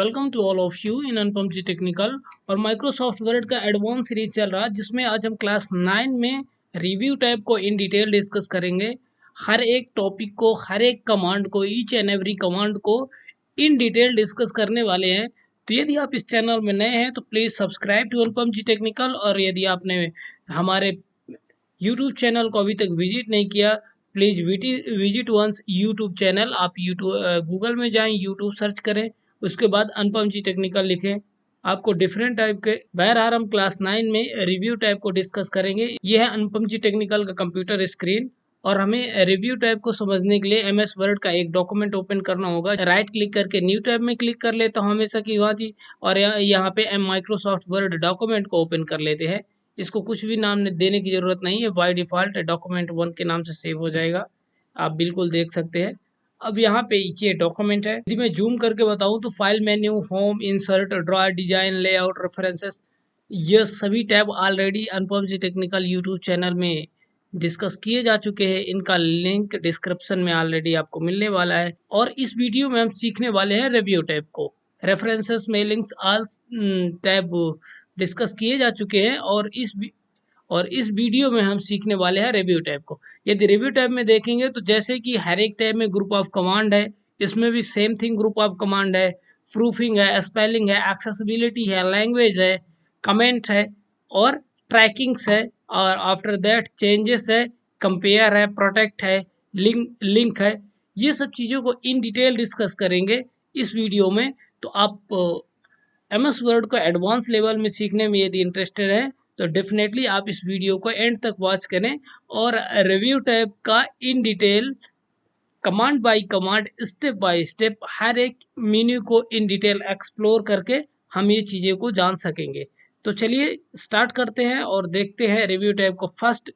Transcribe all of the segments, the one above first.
Welcome to all of you in Anupam ji technical. और Microsoft Word का advance series चल रहा है जिसमें आज हम क्लास 9 में रिव्यू टाइप को इन डिटेल डिस्कस करेंगे। हर एक टॉपिक को, हर एक कमांड को, ईच एंड एवरी कमांड को इन डिटेल डिस्कस करने वाले हैं। तो यदि आप इस चैनल में नए हैं तो please subscribe to Anupam ji technical, और यदि आपने हमारे यूट्यूब चैनल को अभी तक विजिट नहीं किया, please visit once YouTube channel. आप यूट्यूब गूगल में जाएं, यूट्यूब सर्च करें, उसके बाद अनुपम जी टेक्निकल लिखें, आपको डिफरेंट टाइप के। बहरहाल हम क्लास 9 में रिव्यू टाइप को डिस्कस करेंगे। ये है अनुपम जी टेक्निकल का कंप्यूटर स्क्रीन, और हमें रिव्यू टाइप को समझने के लिए एमएस वर्ड का एक डॉक्यूमेंट ओपन करना होगा। राइट क्लिक करके न्यू टैब में क्लिक कर लेता हूँ हमेशा की बात ही, और यहाँ पे माइक्रोसॉफ्ट वर्ड डॉक्यूमेंट को ओपन कर लेते हैं। इसको कुछ भी नाम देने की जरूरत नहीं है, बाय डिफॉल्ट डॉक्यूमेंट 1 के नाम से सेव हो जाएगा, आप बिल्कुल देख सकते हैं। अब यहाँ पे ये डॉक्यूमेंट है। यदि मैं जूम करके बताऊँ तो file menu, home, insert, draw, design, layout, references, ये सभी टैब ऑलरेडी अनुपम जी टेक्निकल यूट्यूब चैनल में डिस्कस किए जा चुके हैं। इनका लिंक डिस्क्रिप्शन में ऑलरेडी आपको मिलने वाला है। और इस वीडियो में हम सीखने वाले हैं रिव्यू टैब को। रेफरेंसेस, मेलिंग्स, ऑल टैब डिस्कस किए जा चुके हैं, और इस वीडियो में हम सीखने वाले हैं रिव्यू टैब को। यदि रिव्यू टैब में देखेंगे तो जैसे कि हर एक टैब में ग्रुप ऑफ कमांड है, इसमें भी same thing, group of command है। प्रूफिंग है, स्पेलिंग है, एक्सेसिबिलिटी है, लैंग्वेज है, कमेंट है, और ट्रैकिंग्स है, और आफ्टर दैट चेंजेस है, कंपेयर है, प्रोटेक्ट है, लिंक है। ये सब चीज़ों को इन डिटेल डिस्कस करेंगे इस वीडियो में। तो आप एमएस वर्ड को एडवांस लेवल में सीखने में यदि इंटरेस्टेड है तो डेफिनेटली आप इस वीडियो को एंड तक वॉच करें, और रिव्यू टैब का in detail, command by command, step by step, हर एक मेन्यू को इन डिटेल एक्सप्लोर करके हम ये चीज़ें को जान सकेंगे। तो चलिए स्टार्ट करते हैं और देखते हैं रिव्यू टैब को। फर्स्ट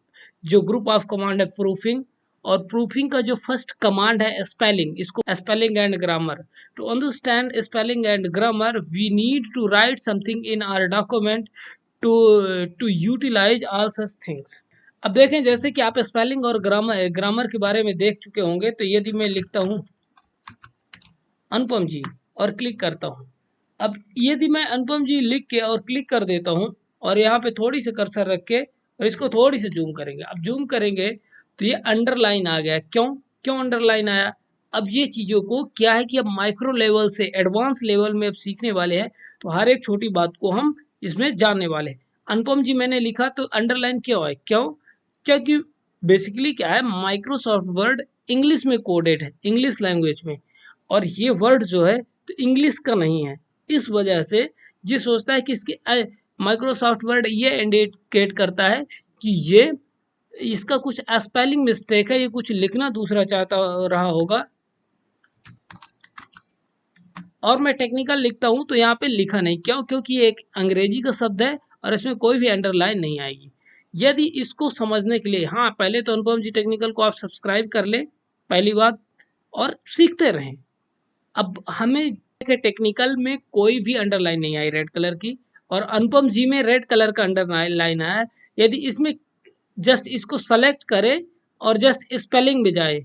जो ग्रुप ऑफ कमांड है प्रूफिंग, और प्रूफिंग का जो फर्स्ट कमांड है स्पेलिंग, इसको spelling and grammar. To understand spelling and grammar we need to write something in our document to to utilize all such things. अब देखें, जैसे कि आप स्पेलिंग और ग्रामर के बारे में देख चुके होंगे, तो यदि मैं लिखता हूँ अनुपम जी और क्लिक करता हूँ, अब यदि मैं अनुपम जी लिख के और क्लिक कर देता हूँ, और यहाँ पे थोड़ी सी कर्सर रख के और इसको थोड़ी सी जूम करेंगे, अब जूम करेंगे तो ये अंडरलाइन आ गया। क्यों क्यों अंडरलाइन आया? अब ये चीज़ों को क्या है कि अब माइक्रो लेवल से एडवांस लेवल में अब सीखने वाले हैं, तो हर एक छोटी बात को हम इसमें जानने वाले हैं। अनुपम जी मैंने लिखा तो अंडरलाइन क्यों है? क्योंकि बेसिकली क्या है, माइक्रोसॉफ्ट वर्ड इंग्लिश में कोडेड है, इंग्लिश लैंग्वेज में, और ये वर्ड जो है तो इंग्लिश का नहीं है। इस वजह से ये सोचता है कि इसके माइक्रोसॉफ्ट वर्ड ये इंडिकेट करता है कि ये इसका कुछ स्पेलिंग मिस्टेक है, ये कुछ लिखना दूसरा चाहता रहा होगा। और मैं टेक्निकल लिखता हूं तो यहाँ पे लिखा नहीं, क्योंकि ये एक अंग्रेजी का शब्द है और इसमें कोई भी अंडरलाइन नहीं आएगी। यदि इसको समझने के लिए, हाँ, पहले तो अनुपम जी टेक्निकल को आप सब्सक्राइब कर लें, पहली बात, और सीखते रहें। अब हमें टेक्निकल में कोई भी अंडरलाइन नहीं आई रेड कलर की, और अनुपम जी में रेड कलर का अंडरलाइन आया। यदि इसमें जस्ट इसको सेलेक्ट करें और जस्ट स्पेलिंग में जाए,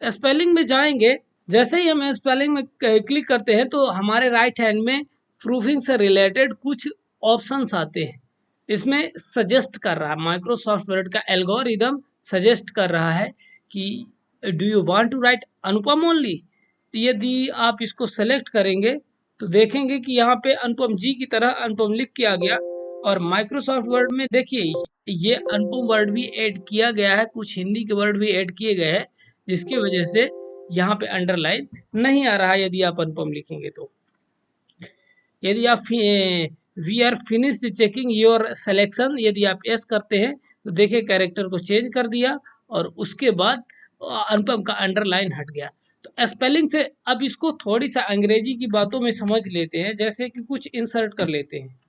स्पेलिंग में जाएंगे, जैसे ही हम स्पेलिंग में क्लिक करते हैं तो हमारे राइट हैंड में प्रूफिंग से रिलेटेड कुछ ऑप्शंस आते हैं। इसमें सजेस्ट कर रहा है, माइक्रोसॉफ्ट वर्ड का एल्गोरिदम सजेस्ट कर रहा है कि do you want to write Anupam only. यदि आप इसको सेलेक्ट करेंगे तो देखेंगे कि यहाँ पे अनुपम जी की तरह अनुपम लिख के आ गया। और माइक्रोसॉफ्ट वर्ड में देखिए ये अनुपम वर्ड भी ऐड किया गया है, कुछ हिंदी के वर्ड भी ऐड किए गए हैं, जिसकी वजह से यहाँ पे अंडरलाइन नहीं आ रहा है यदि आप अनुपम लिखेंगे तो। यदि आप we are finished checking your selection, यदि आप यस करते हैं तो देखिए कैरेक्टर को चेंज कर दिया, और उसके बाद अनुपम का अंडरलाइन हट गया। तो स्पेलिंग से अब इसको थोड़ी सा अंग्रेजी की बातों में समझ लेते हैं, जैसे कि कुछ इंसर्ट कर लेते हैं।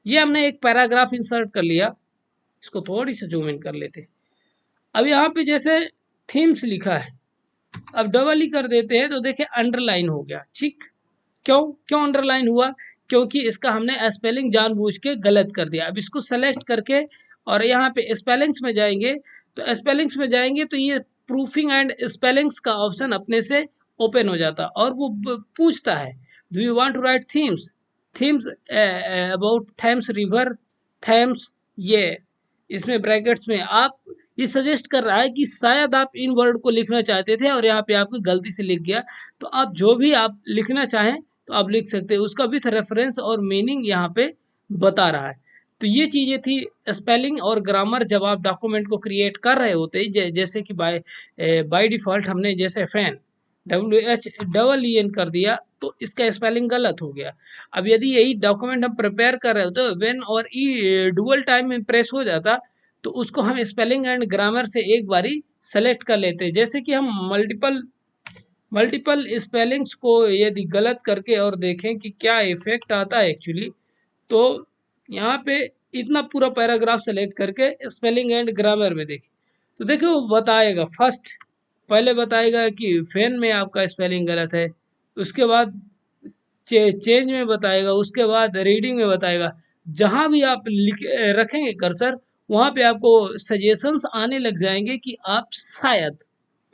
ये हमने एक पैराग्राफ इंसर्ट कर लिया, इसको थोड़ी सी जूम इन कर लेते हैं। अब यहाँ पे जैसे थीम्स लिखा है, अब डबल ही कर देते हैं तो देखिए अंडरलाइन हो गया। ठीक, क्यों अंडरलाइन हुआ? क्योंकि इसका हमने स्पेलिंग जानबूझ के गलत कर दिया। अब इसको सेलेक्ट करके और यहाँ पे स्पेलिंग्स में जाएंगे, तो स्पेलिंग्स में जाएंगे तो ये प्रूफिंग एंड स्पेलिंग्स का ऑप्शन अपने से ओपन हो जाता और वो पूछता है do you want to write themes about Thames river Thames, ये इसमें ब्रैकेट्स में आप ये सजेस्ट कर रहा है कि शायद आप इन वर्ड को लिखना चाहते थे और यहाँ पे आपको गलती से लिख गया, तो आप जो भी आप लिखना चाहें तो आप लिख सकते हैं, उसका विथ रेफरेंस और मीनिंग यहाँ पे बता रहा है। तो ये चीज़ें थी स्पेलिंग और ग्रामर जब आप डॉक्यूमेंट को क्रिएट कर रहे होते हैं, जैसे कि बाय डिफ़ॉल्ट हमने जैसे फैन WHEEN कर दिया तो इसका स्पेलिंग गलत हो गया। अब यदि यही डॉक्यूमेंट हम प्रिपेयर कर रहे होते व्हेन और ई डुअल टाइम में प्रेस हो जाता तो उसको हम स्पेलिंग एंड ग्रामर से एक बारी सेलेक्ट कर लेते, जैसे कि हम मल्टीपल मल्टीपल स्पेलिंग्स को यदि गलत करके और देखें कि क्या इफेक्ट आता है एक्चुअली, तो यहाँ पे इतना पूरा पैराग्राफ सेलेक्ट करके स्पेलिंग एंड ग्रामर में देखें तो देखिए वो बताएगा फर्स्ट पहले बताएगा कि फैन में आपका स्पेलिंग गलत है, उसके बाद चेंज में बताएगा, उसके बाद रीडिंग में बताएगा। जहाँ भी आप लिख रखेंगे कर्सर वहाँ पे आपको सजेशंस आने लग जाएंगे कि आप शायद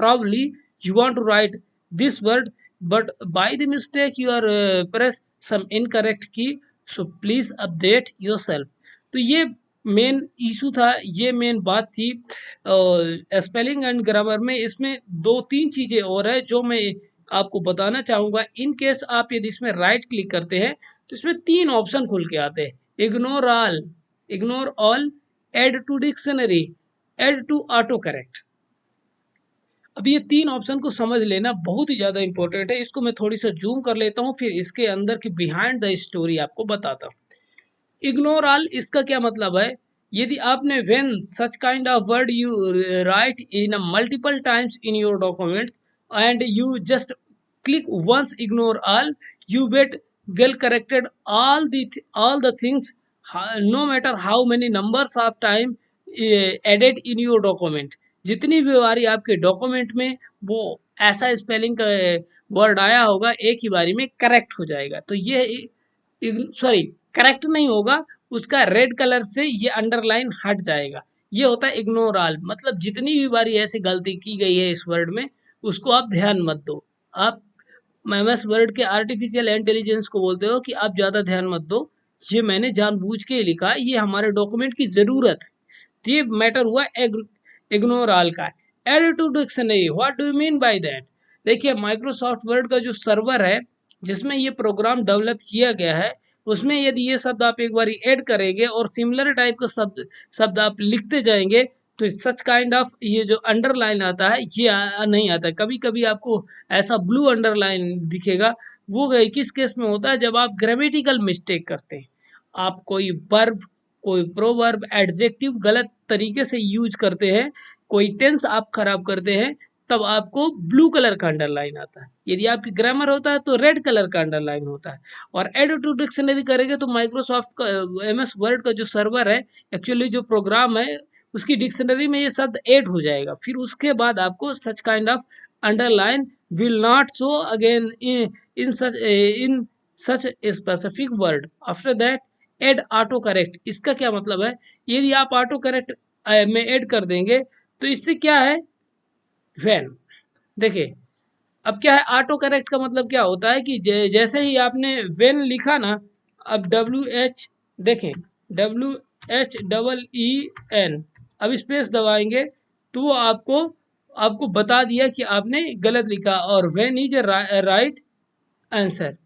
probably you want to write this word but by the mistake you are press some incorrect key, so please update yourself। तो ये मेन इशू था, ये मेन बात थी स्पेलिंग एंड ग्रामर में। इसमें दो तीन चीज़ें और है जो मैं आपको बताना चाहूँगा। इन केस आप यदि इसमें राइट क्लिक करते हैं तो इसमें तीन ऑप्शन खुल के आते हैं, ignore all, add to dictionary, add to auto correct. अब ये तीन ऑप्शन को समझ लेना बहुत ही ज़्यादा इंपॉर्टेंट है। इसको मैं थोड़ी सा जूम कर लेता हूँ, फिर इसके अंदर की बिहाइंड द स्टोरी आपको बताता हूँ। इग्नोर ऑल इसका क्या मतलब है, यदि आपने when such kind of word you right in multiple times in your documents and you just click once ignore all, you get corrected all the things no matter how many numbers of time added in your document। जितनी भी बारी आपके document में वो ऐसा spelling का word आया होगा एक ही बारी में करेक्ट हो जाएगा। तो ये सॉरी करेक्ट नहीं होगा, उसका रेड कलर से ये अंडरलाइन हट जाएगा। ये होता है इग्नोर ऑल, मतलब जितनी भी बारी ऐसी गलती की गई है इस वर्ड में उसको आप ध्यान मत दो। आप एमएस वर्ड के आर्टिफिशियल इंटेलिजेंस को बोलते हो कि आप ज़्यादा ध्यान मत दो, ये मैंने जानबूझ के लिखा है, ये हमारे डॉक्यूमेंट की ज़रूरत है। तो ये मैटर हुआ इग्नोर ऑल का। Add to dictionary, what do you mean by that. देखिए माइक्रोसॉफ्ट वर्ड का जो सर्वर है जिसमें ये प्रोग्राम डेवलप किया गया है उसमें यदि ये शब्द आप एक बार ऐड करेंगे और सिमिलर टाइप का शब्द आप लिखते जाएंगे तो सच काइंड ऑफ ये जो अंडरलाइन आता है ये नहीं आता है। कभी कभी आपको ऐसा ब्लू अंडरलाइन दिखेगा, वो किस केस में होता है जब आप ग्रामेटिकल मिस्टेक करते हैं, आप कोई वर्ब कोई प्रोवर्ब एडजेक्टिव गलत तरीके से यूज करते हैं, कोई टेंस आप खराब करते हैं, तब आपको ब्लू कलर का अंडरलाइन आता है। यदि आपकी ग्रामर होता है तो रेड कलर का अंडरलाइन होता है। और एड टू डिक्शनरी करेंगे तो माइक्रोसॉफ्ट का एमएस वर्ड का जो सर्वर है एक्चुअली जो प्रोग्राम है उसकी डिक्शनरी में ये शब्द ऐड हो जाएगा। फिर उसके बाद आपको सच kind of underline will not show again in such specific word. After that add auto correct, इसका क्या मतलब है, यदि आप ऑटो करेक्ट में ऐड कर देंगे तो इससे क्या है वैन, देखिए अब क्या है ऑटो करेक्ट का मतलब क्या होता है कि जैसे ही आपने वेन लिखा ना, अब WH देखें WHEEN, अब स्पेस दबाएंगे तो वो आपको बता दिया कि आपने गलत लिखा और वेन इज राइट आंसर।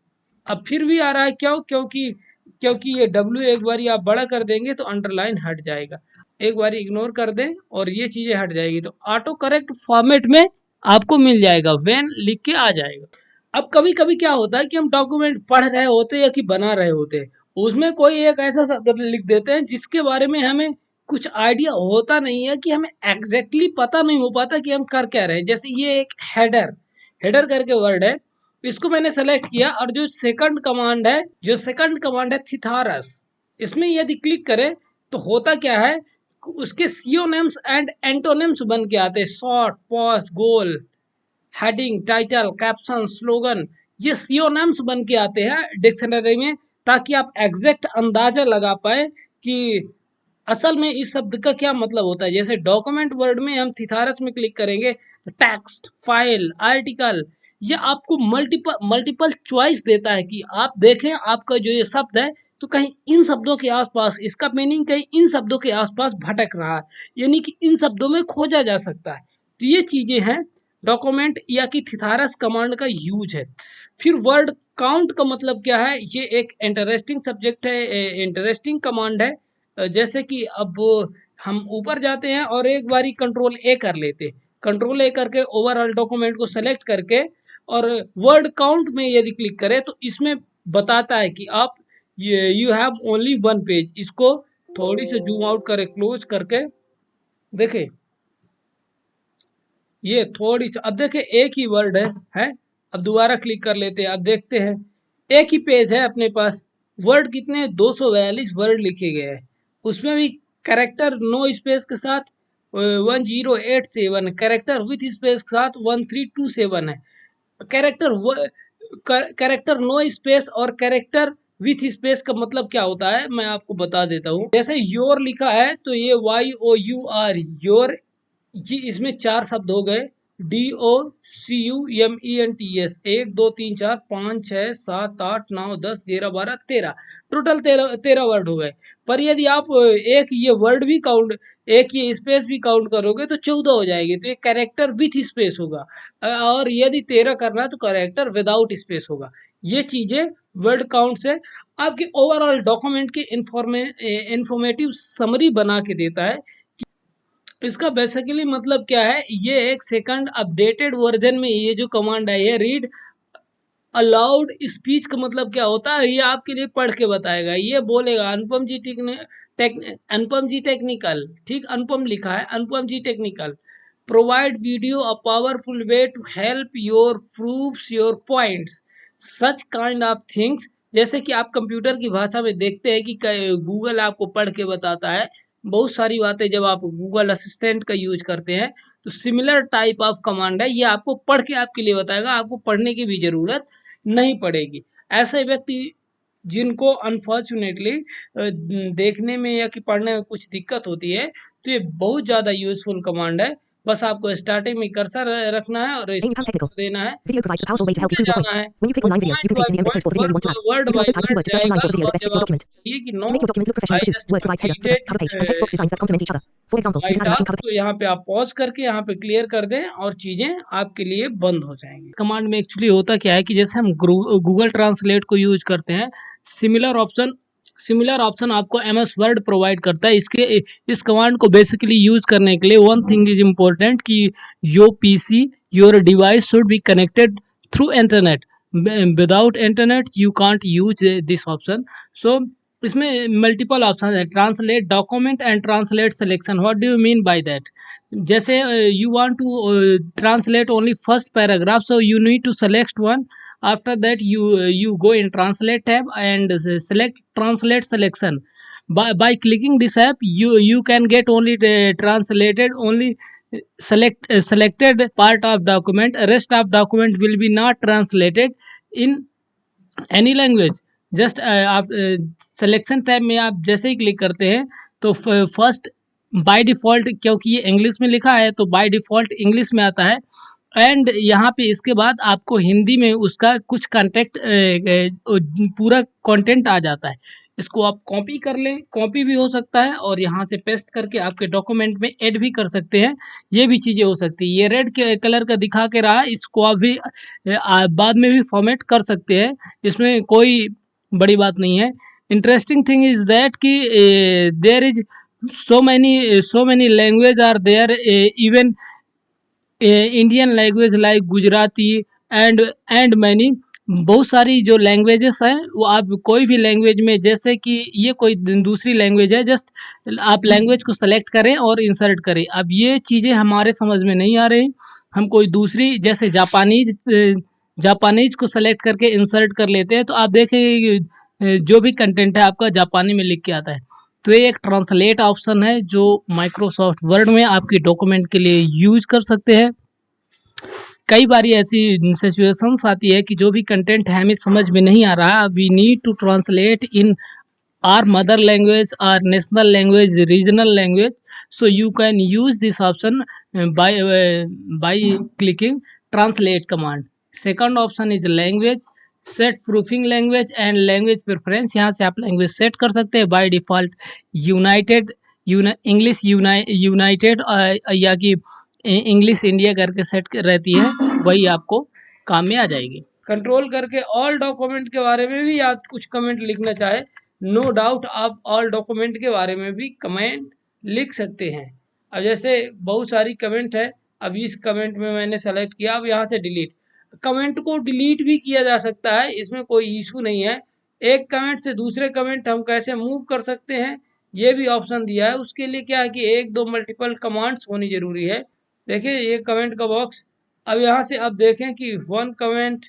अब फिर भी आ रहा है क्यों, क्योंकि ये W एक बारी आप बड़ा कर देंगे तो अंडरलाइन हट जाएगा, एक बारी इग्नोर कर दें और ये चीज़ें हट जाएगी तो ऑटो करेक्ट फॉर्मेट में आपको मिल जाएगा, वेन लिख के आ जाएगा। अब कभी कभी क्या होता है कि हम डॉक्यूमेंट पढ़ रहे होते हैं या कि बना रहे होते हैं, उसमें कोई एक ऐसा शब्द लिख देते हैं जिसके बारे में हमें कुछ आइडिया होता नहीं है, कि हमें एग्जैक्टली पता नहीं हो पाता कि हम कर क्या रहे हैं। जैसे ये एक हेडर करके वर्ड है, इसको मैंने सेलेक्ट किया और जो सेकंड कमांड है थिथारस, इसमें यदि क्लिक करें तो होता क्या है उसके सियोनिम्स एंड एंटोनिम्स बन के आते हैं, शॉर्ट, पॉज, गोल, हेडिंग, टाइटल, कैप्शन, स्लोगन, ये सियोनिम्स बन के आते हैं डिक्शनरी में, ताकि आप एग्जैक्ट अंदाजा लगा पाए कि असल में इस शब्द का क्या मतलब होता है। जैसे डॉक्यूमेंट वर्ड में हम थिथारस में क्लिक करेंगे तो टेक्स्ट, फाइल, आर्टिकल, ये आपको मल्टीपल चॉइस देता है कि आप देखें आपका जो ये शब्द है तो कहीं इन शब्दों के आसपास इसका मीनिंग कहीं इन शब्दों के आसपास भटक रहा है, यानी कि इन शब्दों में खोजा जा सकता है। तो ये चीजें हैं डॉक्यूमेंट या कि थिथारस कमांड का यूज है। फिर वर्ड काउंट का मतलब क्या है, ये एक इंटरेस्टिंग सब्जेक्ट है, इंटरेस्टिंग कमांड है। जैसे कि अब हम ऊपर जाते हैं और एक बारी कंट्रोल ए कर लेते हैं, कंट्रोल ए करके ओवरऑल डॉक्यूमेंट को सेलेक्ट करके और वर्ड काउंट में यदि क्लिक करें तो इसमें बताता है कि आप you have only one page. इसको थोड़ी सी जूम आउट करें, क्लोज करके देखें, ये थोड़ी सी अब देखें एक ही वर्ड है। अब दोबारा क्लिक कर लेते हैं, अब देखते हैं एक ही पेज है अपने पास, वर्ड कितने 242 वर्ड लिखे गए हैं, उसमें भी करेक्टर नो स्पेस के साथ 1087, करेक्टर विथ स्पेस के साथ 1327 है। कैरेक्टर नो स्पेस और कैरेक्टर विथ स्पेस का मतलब क्या होता है मैं आपको बता देता हूँ। जैसे योर लिखा है तो ये YOUR योर, ये इसमें 4 शब्द हो गए, DOCUMENTS, 1 2 3 4 5 6 7 8 9 10 11 12 13, टोटल 13 वर्ड हो गए। पर यदि आप एक ये वर्ड भी काउंट, एक ये स्पेस भी काउंट करोगे तो 14 हो जाएगी, तो ये कैरेक्टर विथ स्पेस होगा। और यदि 13 करना है तो कैरेक्टर विदाउट स्पेस होगा। ये चीजें वर्ड काउंट से आपके ओवरऑल डॉक्यूमेंट की इंफॉर्मेटिव समरी बना के देता है। इसका बेसिकली मतलब क्या है, ये एक सेकंड अपडेटेड वर्जन में ये जो कमांड है, ये रीड अलाउड स्पीच का मतलब क्या होता है, ये आपके लिए पढ़ के बताएगा। ये बोलेगा अनुपम जी टेक्निकल, ठीक, अनुपम लिखा है, Anupam ji technical provide video a powerful way to help your proves your points, such kind of things. जैसे कि आप कंप्यूटर की भाषा में देखते हैं कि गूगल आपको पढ़ के बताता है बहुत सारी बातें। जब आप गूगल असिस्टेंट का यूज करते हैं तो सिमिलर टाइप ऑफ कमांड है, ये आपको पढ़ के आपके लिए बताएगा, आपको पढ़ने की भी जरूरत नहीं पड़ेगी। ऐसे व्यक्ति जिनको अनफॉर्चुनेटली देखने में या कि पढ़ने में कुछ दिक्कत होती है तो ये बहुत ज़्यादा यूजफुल कमांड है। बस आपको स्टार्टिंग में कर्सर रखना है और देना है, Video provides a powerful way to help you prove your point. जाना है When you click online video, you can paste in the image code for the video you want to add. Word You can by also type a word keyword to search online जाएगा। for the video और that best जब fits your आप document. चाहिए कि no To make your document look professionally I produced, just Word provides header, footer, cover page, and text box designs that complement each other. For example, you can add a link and cover page. तो यहाँ पे आप pause करके यहाँ पे clear कर दें और चीजें आपके लिए बंद हो जाएंगी। कमांड में एक्चुअली होता क्या है कि जैसे हम गूगल ट्रांसलेट को यूज करते हैं, सिमिलर ऑप्शन आपको MS वर्ड प्रोवाइड करता है। इस कमांड को बेसिकली यूज करने के लिए वन थिंग इज इम्पोर्टेंट कि your PC, your device should be connected through internet. Without internet you can't use this option. So इसमें मल्टीपल ऑप्शन है, translate document and translate selection. What do you mean by that? जैसे you want to translate only first paragraph, so you need to select one. After that you go in translate tab and select translate selection. By clicking this app you can get only translated only selected part of document, rest of document will be not translated in any language। Just आप selection tab में आप जैसे ही click करते हैं तो first by default, क्योंकि ये English में लिखा है तो बाय डिफ़ॉल्ट इंग्लिश में आता है। एंड यहाँ पे इसके बाद आपको हिंदी में उसका कुछ कंटेक्ट पूरा कंटेंट आ जाता है। इसको आप कॉपी कर लें, कॉपी भी हो सकता है और यहाँ से पेस्ट करके आपके डॉक्यूमेंट में ऐड भी कर सकते हैं। ये भी चीज़ें हो सकती है। ये रेड कलर का दिखा के रहा, इसको आप भी बाद में भी फॉर्मेट कर सकते हैं, इसमें कोई बड़ी बात नहीं है। इंटरेस्टिंग थिंग इज दैट कि there is so many language are there, even Indian language like Gujarati and many, बहुत सारी जो लैंग्वेजेस हैं वो आप कोई भी लैंग्वेज में, जैसे कि ये कोई दूसरी लैंग्वेज है, जस्ट आप लैंग्वेज को सेलेक्ट करें और इंसर्ट करें। अब ये चीज़ें हमारे समझ में नहीं आ रही, हम कोई दूसरी जैसे जापानीज को सेलेक्ट करके इंसर्ट कर लेते हैं तो आप देखेंगे जो भी कंटेंट है आपका जापानी में लिख के आता है। तो ये एक ट्रांसलेट ऑप्शन है जो माइक्रोसॉफ्ट वर्ड में आपकी डॉक्यूमेंट के लिए यूज कर सकते हैं। कई बार ऐसी सिचुएशंस आती है कि जो भी कंटेंट है हमें समझ में नहीं आ रहा, we need to translate in our mother language, our national language, regional language. So you can use this option by clicking translate command. Second option is language, set proofing language and language preference. यहाँ से आप language set कर सकते हैं। By default united English united या कि English India करके set रहती है, वही आपको काम में आ जाएगी। कंट्रोल करके ऑल डॉक्यूमेंट के बारे में भी आप कुछ कमेंट लिखना चाहे, नो डाउट आप ऑल डॉक्यूमेंट के बारे में भी कमेंट लिख सकते हैं। अब जैसे बहुत सारी कमेंट है, अब इस कमेंट में मैंने सेलेक्ट किया, अब यहाँ से डिलीट, कमेंट को डिलीट भी किया जा सकता है, इसमें कोई इशू नहीं है। एक कमेंट से दूसरे कमेंट हम कैसे मूव कर सकते हैं ये भी ऑप्शन दिया है। उसके लिए क्या है कि एक दो मल्टीपल कमांड्स होनी जरूरी है। देखिए ये कमेंट का बॉक्स, अब यहाँ से अब देखें कि वन कमेंट,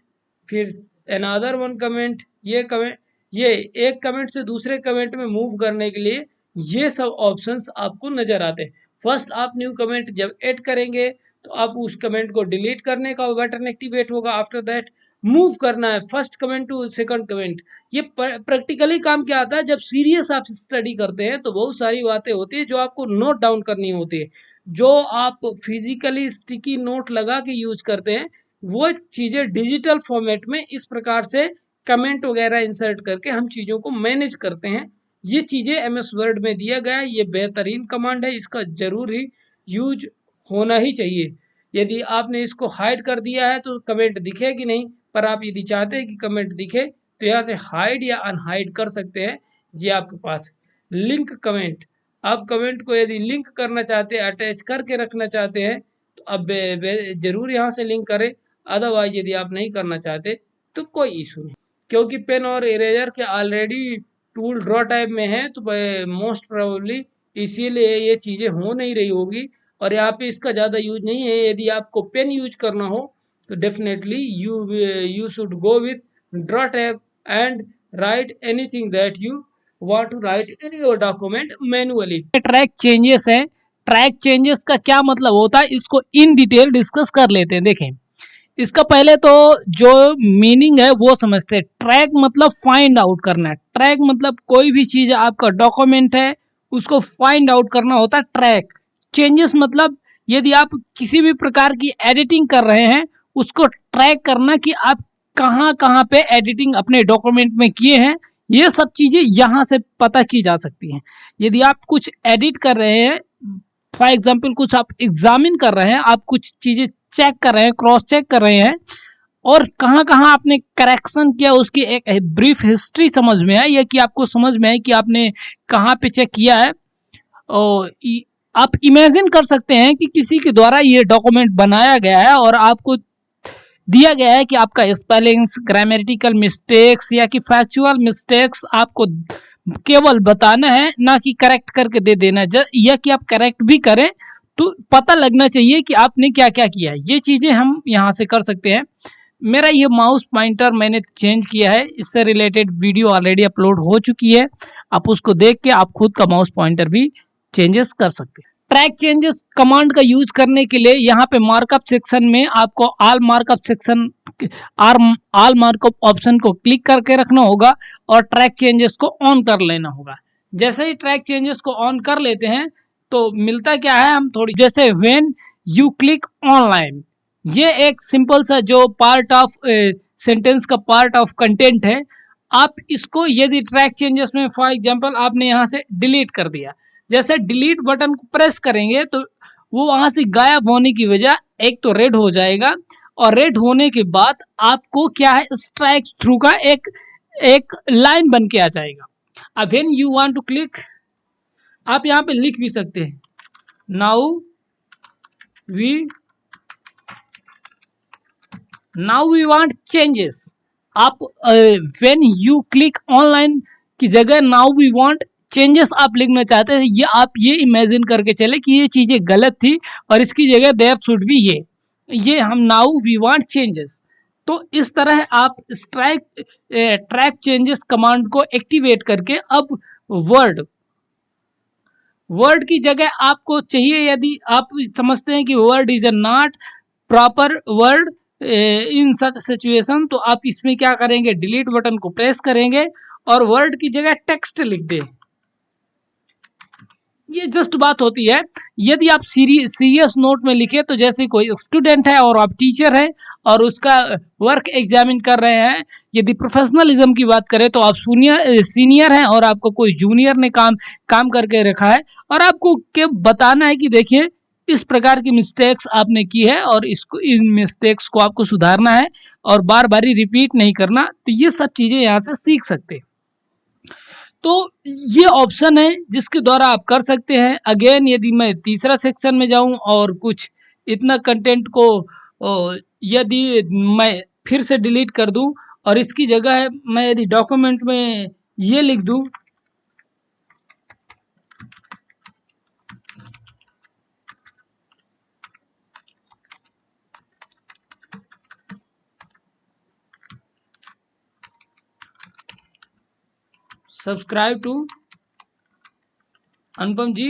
फिर अनदर वन कमेंट, ये कमेंट, ये एक कमेंट से दूसरे कमेंट में मूव करने के लिए ये सब ऑप्शंस आपको नजर आते हैं। फर्स्ट आप न्यू कमेंट जब ऐड करेंगे तो आप उस कमेंट को डिलीट करने का बटन एक्टिवेट होगा। आफ्टर दैट मूव करना है first comment to second comment. ये प्रैक्टिकली काम क्या आता है, जब सीरियस आप स्टडी करते हैं तो बहुत सारी बातें होती है जो आपको नोट डाउन करनी होती है। जो आप फिजिकली स्टिकी नोट लगा के यूज करते हैं वो चीज़ें डिजिटल फॉर्मेट में इस प्रकार से कमेंट वगैरह इंसर्ट करके हम चीज़ों को मैनेज करते हैं। ये चीज़ें एमएस वर्ड में दिया गया है। ये बेहतरीन कमांड है, इसका जरूर ही यूज होना ही चाहिए। यदि आपने इसको हाइड कर दिया है तो कमेंट दिखेगी नहीं, पर आप यदि चाहते हैं कि कमेंट दिखे तो यहाँ से हाइड या अनहाइड कर सकते हैं, ये आपके पास। लिंक कमेंट, आप कमेंट को यदि लिंक करना चाहते हैं, अटैच करके रखना चाहते हैं तो अब जरूर यहाँ से लिंक करें। अदरवाइज यदि आप नहीं करना चाहते तो कोई इशू नहीं, क्योंकि पेन और इरेजर के ऑलरेडी टूल ड्रॉ टाइप में है तो मोस्ट प्रोबेबली इसीलिए ये चीज़ें हो नहीं रही होगी। और यहाँ पे इसका ज़्यादा यूज नहीं है। यदि आपको पेन यूज करना हो तो definitely you should go with draw tab and write anything that you want to write in your document manually। Track changes है, ट्रैक चेंजेस का क्या मतलब होता है इसको इन डिटेल डिस्कस कर लेते हैं। देखें इसका पहले तो जो मीनिंग है वो समझते हैं। ट्रैक मतलब फाइंड आउट करना है। ट्रैक मतलब कोई भी चीज आपका डॉक्यूमेंट है उसको फाइंड आउट करना होता है ट्रैक। चेंजेस मतलब यदि आप किसी भी प्रकार की एडिटिंग कर रहे हैं उसको ट्रैक करना कि आप कहाँ कहाँ पे एडिटिंग अपने डॉक्यूमेंट में किए हैं, ये सब चीजें यहाँ से पता की जा सकती हैं। यदि आप कुछ एडिट कर रहे हैं, फॉर एग्जाम्पल कुछ आप एग्जामिन कर रहे हैं, आप कुछ चीजें चेक कर रहे हैं, क्रॉस चेक कर रहे हैं और कहाँ कहाँ आपने करेक्शन किया उसकी एक ब्रीफ हिस्ट्री समझ में आए, या कि आपको समझ में आए कि आपने कहाँ पे चेक किया है। और आप इमेजिन कर सकते हैं कि किसी के द्वारा ये डॉक्यूमेंट बनाया गया है और आपको दिया गया है कि आपका स्पेलिंग्स, ग्रामेटिकल मिस्टेक्स या कि फैक्चुअल मिस्टेक्स आपको केवल बताना है, ना कि करेक्ट करके दे देना। या कि आप करेक्ट भी करें तो पता लगना चाहिए कि आपने क्या क्या किया है। ये चीज़ें हम यहाँ से कर सकते हैं। मेरा ये माउस पॉइंटर मैंने चेंज किया है, इससे रिलेटेड वीडियो ऑलरेडी अपलोड हो चुकी है, आप उसको देख के आप खुद का माउस पॉइंटर भी चेंजेस कर सकते हैं। ट्रैक चेंजेस कमांड का यूज करने के लिए यहाँ पे मार्कअप सेक्शन में आपको ऑल मार्कअप ऑप्शन को क्लिक करके रखना होगा और ट्रैक चेंजेस को ऑन कर लेना होगा। जैसे ही ट्रैक चेंजेस को ऑन कर लेते हैं तो मिलता क्या है, हम थोड़ी जैसे व्हेन यू क्लिक ऑनलाइन, ये एक सिंपल सा जो पार्ट ऑफ सेंटेंस का पार्ट ऑफ कंटेंट है। आप इसको यदि ट्रैक चेंजेस में फॉर एग्जांपल आपने यहाँ से डिलीट कर दिया, जैसे डिलीट बटन को प्रेस करेंगे तो वो वहां से गायब होने की वजह एक तो रेड हो जाएगा और रेड होने के बाद आपको क्या है स्ट्राइक थ्रू का एक लाइन बन के आ जाएगा। अब when you want to click, आप यहाँ पे लिख भी सकते हैं नाउ वी वांट चेंजेस। आप व्हेन यू क्लिक ऑनलाइन की जगह नाउ वी वांट चेंजेस आप लिखना चाहते हैं। ये आप ये इमेजिन करके चले कि ये चीजें गलत थी और इसकी जगह देयर शुड बी ये हम नाउ वी वांट चेंजेस। तो इस तरह आप ट्रैक चेंजेस कमांड को एक्टिवेट करके अब वर्ड की जगह आपको चाहिए, यदि आप समझते हैं कि word is not proper word in such situation, तो आप इसमें क्या करेंगे, डिलीट बटन को प्रेस करेंगे और वर्ड की जगह टेक्स्ट लिख दें। ये जस्ट बात होती है। यदि आप सीरियस नोट में लिखे तो जैसे कोई स्टूडेंट है और आप टीचर हैं और उसका वर्क एग्जामिन कर रहे हैं। यदि प्रोफेशनलिज्म की बात करें तो आप सीनियर हैं और आपको कोई जूनियर ने काम करके रखा है और आपको के बताना है कि देखिए इस प्रकार की मिस्टेक्स आपने की है और इन मिस्टेक्स को आपको सुधारना है और बार बार रिपीट नहीं करना। तो ये सब चीज़ें यहाँ से सीख सकते हैं। तो ये ऑप्शन है जिसके द्वारा आप कर सकते हैं। अगेन यदि मैं तीसरा सेक्शन में जाऊं और कुछ इतना कंटेंट को यदि मैं फिर से डिलीट कर दूं और इसकी जगह है मैं यदि डॉक्यूमेंट में ये लिख दूं सब्सक्राइब टू अनुपम जी,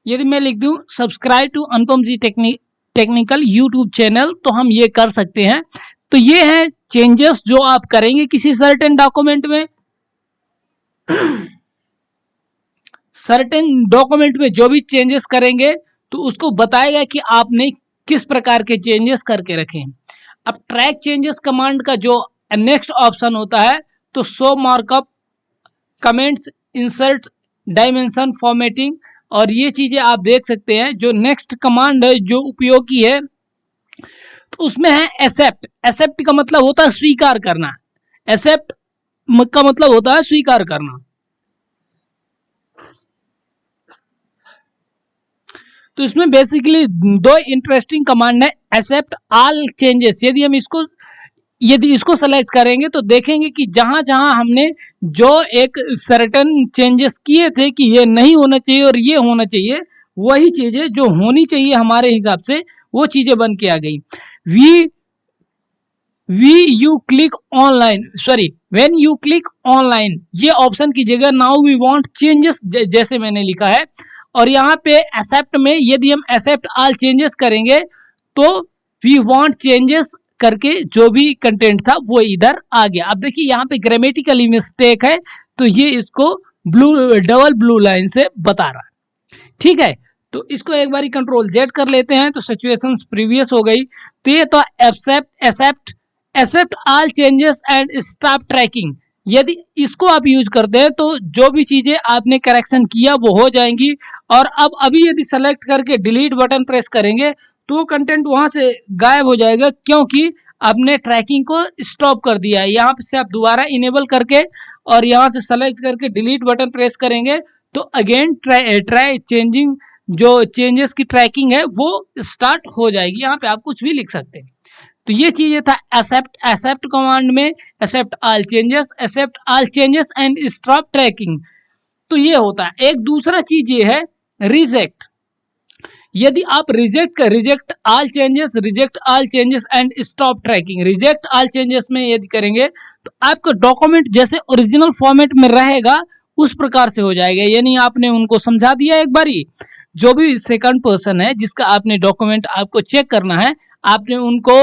यदि मैं लिख दूं subscribe to Anupam ji technical YouTube channel, तो हम ये कर सकते हैं। तो ये है चेंजेस जो आप करेंगे किसी सर्टेन डॉक्यूमेंट में। सर्टेन डॉक्यूमेंट में जो भी चेंजेस करेंगे तो उसको बताएगा कि आपने किस प्रकार के चेंजेस करके रखे। अब ट्रैक चेंजेस कमांड का जो नेक्स्ट ऑप्शन होता है तो show markup, comments, insert, dimension, formatting और ये चीजें आप देख सकते हैं। जो नेक्स्ट कमांड है जो उपयोगी है तो उसमें है एक्सेप्ट। एक्सेप्ट का मतलब होता है स्वीकार करना। एक्सेप्ट का मतलब होता है स्वीकार करना। तो इसमें बेसिकली दो इंटरेस्टिंग कमांड है, एक्सेप्ट ऑल चेंजेस। यदि इसको सेलेक्ट करेंगे तो देखेंगे कि जहां जहां हमने जो एक सर्टेन चेंजेस किए थे कि ये नहीं होना चाहिए और ये होना चाहिए, वही चीजें जो होनी चाहिए हमारे हिसाब से वो चीजें बन के आ गई। व्हेन यू क्लिक ऑनलाइन, ये ऑप्शन की जगह नाउ वी वांट चेंजेस जैसे मैंने लिखा है। और यहाँ पे एक्सेप्ट में यदि हम एक्सेप्ट ऑल चेंजेस करेंगे तो वी वांट चेंजेस करके जो भी कंटेंट था वो इधर आ गया। अब देखिए यहाँ पे ग्रामेटिकली मिस्टेक है तो ये इसको डबल ब्लू लाइन से बता रहा है। ठीक है, तो इसको एक बारी कंट्रोल जेड कर लेते हैं तो सिचुएशंस प्रीवियस हो गई। तो ये तो accept all changes and stop tracking. यदि इसको आप यूज करते हैं तो जो भी चीजें आपने करेक्शन किया वो हो जाएंगी। और अब अभी यदि सेलेक्ट करके डिलीट बटन प्रेस करेंगे तो कंटेंट वहां से गायब हो जाएगा क्योंकि आपने ट्रैकिंग को स्टॉप कर दिया है। यहाँ से आप दोबारा इनेबल करके और यहाँ से सेलेक्ट करके डिलीट बटन प्रेस करेंगे तो अगेन ट्राई चेंजिंग जो चेंजेस की ट्रैकिंग है वो स्टार्ट हो जाएगी। यहाँ पे आप कुछ भी लिख सकते हैं। तो ये चीजें था एक्सेप्ट कमांड में, accept all changes and stop tracking. तो ये होता है। एक दूसरा चीज ये है रिजेक्ट। यदि आप reject all changes and stop tracking, reject all changes में यदि करेंगे तो आपका डॉक्यूमेंट जैसे ओरिजिनल फॉर्मेट में रहेगा उस प्रकार से हो जाएगा। यानी आपने उनको समझा दिया एक बारी, जो भी सेकंड पर्सन है जिसका आपने डॉक्यूमेंट आपको चेक करना है, आपने उनको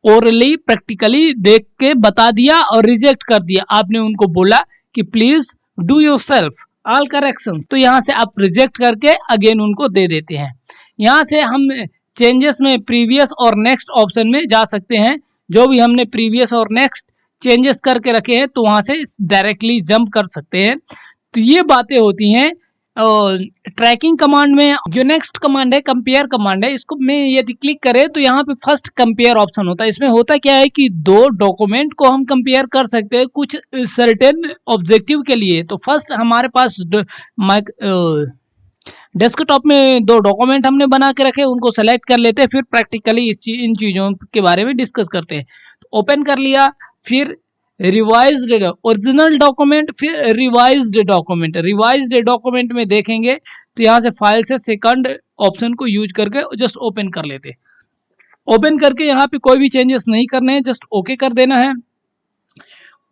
ओरली प्रैक्टिकली देख के बता दिया और रिजेक्ट कर दिया। आपने उनको बोला कि please do yourself all corrections. तो यहाँ से आप रिजेक्ट करके अगेन उनको दे देते हैं। यहाँ से हम चेंजेस में प्रीवियस और नेक्स्ट ऑप्शन में जा सकते हैं। जो भी हमने प्रीवियस और नेक्स्ट चेंजेस करके रखे हैं तो वहाँ से डायरेक्टली जंप कर सकते हैं। तो ये बातें होती हैं ट्रैकिंग कमांड में। जो नेक्स्ट कमांड है कंपेयर कमांड है, इसको में यदि क्लिक करें तो यहाँ पे फर्स्ट कंपेयर ऑप्शन होता है। इसमें होता क्या है कि दो डॉक्यूमेंट को हम कंपेयर कर सकते हैं कुछ सर्टेन ऑब्जेक्टिव के लिए। तो फर्स्ट हमारे पास डेस्कटॉप में दो डॉक्यूमेंट हमने बना के रखे, उनको सेलेक्ट कर लेते हैं, फिर प्रैक्टिकली इन चीज़ों के बारे में डिस्कस करते हैं। तो ओपन कर लिया, फिर रिवाइज्ड ओरिजिनल डॉक्यूमेंट, फिर रिवाइज्ड डॉक्यूमेंट में देखेंगे तो यहाँ से फाइल से सेकंड ऑप्शन को यूज करके जस्ट ओपन कर लेते हैं। ओपन करके यहाँ पे कोई भी चेंजेस नहीं करने हैं, जस्ट ओके कर देना है।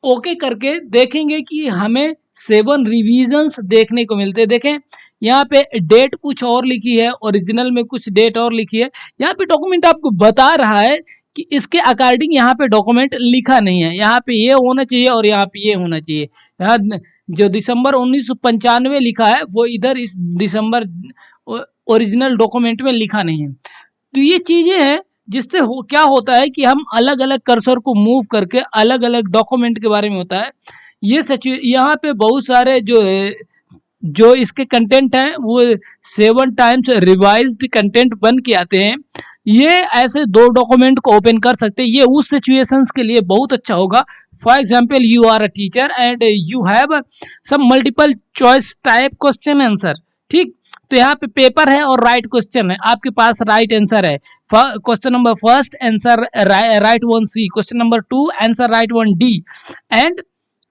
ओके करके देखेंगे कि हमें 7 रिवीजन्स देखने को मिलते हैं। देखें यहाँ पे डेट कुछ और लिखी है, ओरिजिनल में कुछ डेट और लिखी है। यहाँ पे डॉक्यूमेंट आपको बता रहा है कि इसके अकॉर्डिंग यहाँ पे डॉक्यूमेंट लिखा नहीं है, यहाँ पे ये होना चाहिए और यहाँ पे ये होना चाहिए। यहाँ जो दिसंबर 1995 लिखा है वो इधर इस दिसंबर ओरिजिनल डॉक्यूमेंट में लिखा नहीं है। तो ये चीज़ें हैं जिससे क्या होता है कि हम अलग अलग कर्सर को मूव करके अलग अलग डॉक्यूमेंट के बारे में होता है। ये यहाँ पे बहुत सारे जो इसके कंटेंट हैं वो 7 टाइम्स रिवाइज्ड कंटेंट बन के आते हैं। ये ऐसे 2 डॉक्यूमेंट को ओपन कर सकते हैं। ये उस सिचुएशंस के लिए बहुत अच्छा होगा। For example, you are a teacher and you have some multiple choice type question answer, ठीक। तो यहाँ पे पेपर है और राइट क्वेश्चन है, आपके पास राइट आंसर है। Question number first answer right 1 C, question number 2 answer right 1 D. And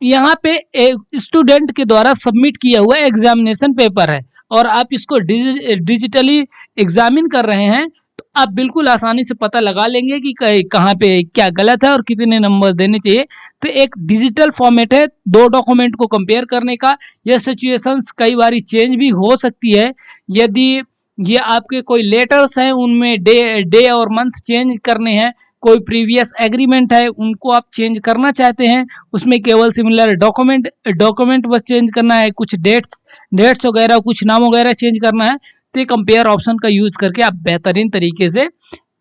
यहाँ पे एक स्टूडेंट के द्वारा सबमिट किया हुआ एग्जामिनेशन पेपर है और आप इसको डिजिटली एग्जामिन कर रहे हैं, तो आप बिल्कुल आसानी से पता लगा लेंगे कि कहाँ पे क्या गलत है और कितने नंबर देने चाहिए। तो एक डिजिटल फॉर्मेट है 2 डॉक्यूमेंट को कंपेयर करने का। यह सिचुएशंस कई बार चेंज भी हो सकती है। यदि ये आपके कोई लेटर्स हैं उनमें डे और मंथ चेंज करने हैं, कोई प्रीवियस एग्रीमेंट है उनको आप चेंज करना चाहते हैं, उसमें केवल सिमिलर डॉक्यूमेंट बस चेंज करना है, कुछ डेट्स वगैरह कुछ नाम वगैरह चेंज करना है, तो ये कंपेयर ऑप्शन का यूज करके आप बेहतरीन तरीके से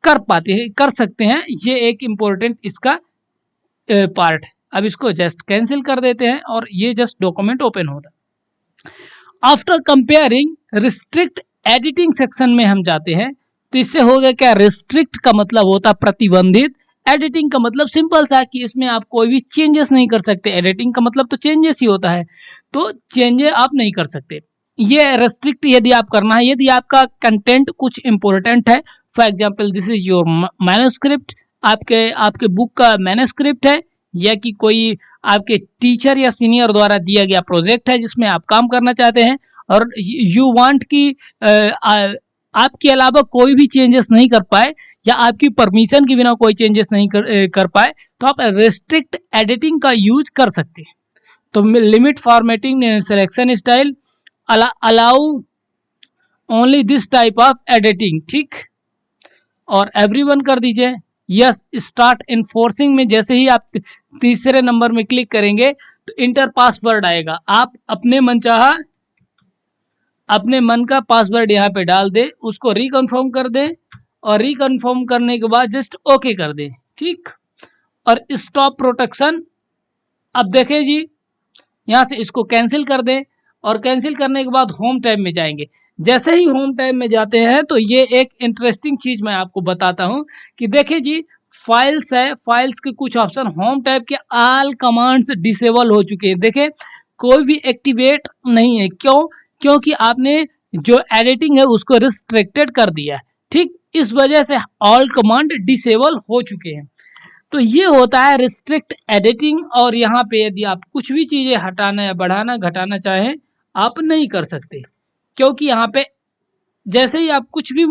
कर सकते हैं। ये एक इम्पोर्टेंट इसका पार्ट है। अब इसको जस्ट कैंसिल कर देते हैं और ये जस्ट डॉक्यूमेंट ओपन होता है। After comparing restrict editing section में हम जाते हैं। तो इससे हो गया क्या, रिस्ट्रिक्ट का मतलब होता है प्रतिबंधित, एडिटिंग का मतलब सिंपल सा कि इसमें आप कोई भी चेंजेस नहीं कर सकते। एडिटिंग का मतलब तो चेंजेस ही होता है, तो चेंजेस आप नहीं कर सकते। ये रेस्ट्रिक्ट यदि आप करना है, यदि आपका कंटेंट कुछ इंपॉर्टेंट है, for example this is your manuscript, आपके बुक का मैन्युस्क्रिप्ट है, या कि कोई आपके टीचर या सीनियर द्वारा दिया गया प्रोजेक्ट है जिसमें आप काम करना चाहते हैं और यू वांट कि आपके अलावा कोई भी चेंजेस नहीं कर पाए या आपकी परमिशन के बिना कोई चेंजेस नहीं कर पाए, तो आप रेस्ट्रिक्ट एडिटिंग का यूज कर सकते हैं। तो limit formatting selection style, allow only this type of editing, ठीक। और एवरीवन कर दीजिए। यस, स्टार्ट इन्फोर्सिंग में जैसे ही आप तीसरे नंबर में क्लिक करेंगे तो इंटर पासवर्ड आएगा। आप अपने मन का पासवर्ड यहाँ पे डाल दे, उसको रिकन्फर्म कर दे और रिकन्फर्म करने के बाद जस्ट ओके कर दे, ठीक। और स्टॉप प्रोटेक्शन, अब देखें जी, यहाँ से इसको कैंसिल कर दें और कैंसिल करने के बाद होम टैब में जाएंगे। जैसे ही होम टैब में जाते हैं तो ये एक इंटरेस्टिंग चीज मैं आपको बताता हूँ कि देखिए जी, फाइल्स है, फाइल्स के कुछ ऑप्शन होम टैब के ऑल कमांड्स डिसेबल हो चुके हैं। देखें, कोई भी एक्टिवेट नहीं है। क्यों? क्योंकि आपने जो एडिटिंग है उसको रिस्ट्रिक्टेड कर दिया है, ठीक। इस वजह से ऑल कमांड डिसेबल हो चुके हैं। तो ये होता है रिस्ट्रिक्ट एडिटिंग। और यहाँ पे यदि आप कुछ भी चीजें हटाना या बढ़ाना घटाना चाहें, आप नहीं कर सकते, क्योंकि यहाँ पे जैसे ही आप कुछ भी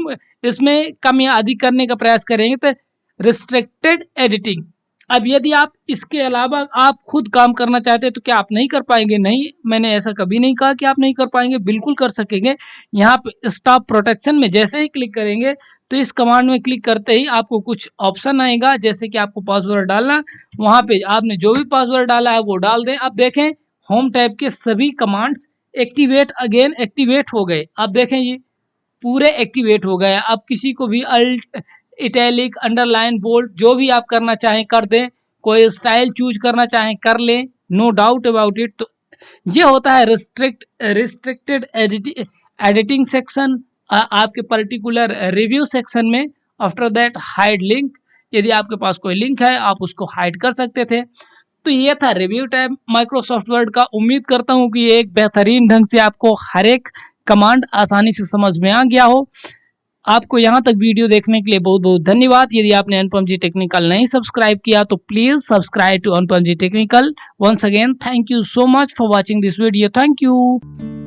इसमें कम या अधिक करने का प्रयास करेंगे तो रिस्ट्रिक्टेड एडिटिंग। अब यदि आप इसके अलावा आप खुद काम करना चाहते हैं तो क्या आप नहीं कर पाएंगे? नहीं, मैंने ऐसा कभी नहीं कहा कि आप नहीं कर पाएंगे, बिल्कुल कर सकेंगे। यहाँ पे स्टॉप प्रोटेक्शन में जैसे ही क्लिक करेंगे तो इस कमांड में क्लिक करते ही आपको कुछ ऑप्शन आएगा, जैसे कि आपको पासवर्ड डालना, वहाँ पे आपने जो भी पासवर्ड डाला है वो डाल दें। अब देखें, होम टैब के सभी कमांड्स एक्टिवेट हो गए। अब देखें ये पूरे एक्टिवेट हो गए। अब किसी को भी अल्ट, इटैलिक, अंडरलाइन, बोल्ड जो भी आप करना चाहें कर दें, कोई स्टाइल चूज करना चाहें कर लें, नो डाउट अबाउट इट। तो ये होता है रिस्ट्रिक्टेड एडिटिंग सेक्शन आपके पर्टिकुलर रिव्यू सेक्शन में। आफ्टर दैट हाइड लिंक, यदि आपके पास कोई लिंक है आप उसको हाइड कर सकते थे। तो ये था रिव्यू टैब माइक्रोसॉफ्ट वर्ड का। उम्मीद करता हूँ कि ये एक बेहतरीन ढंग से आपको हर एक कमांड आसानी से समझ में आ गया हो। आपको यहाँ तक वीडियो देखने के लिए बहुत बहुत धन्यवाद। यदि आपने अनुपम जी टेक्निकल नहीं सब्सक्राइब किया तो please subscribe to Anupam ji technical. Once again thank you so much for watching this video. Thank you.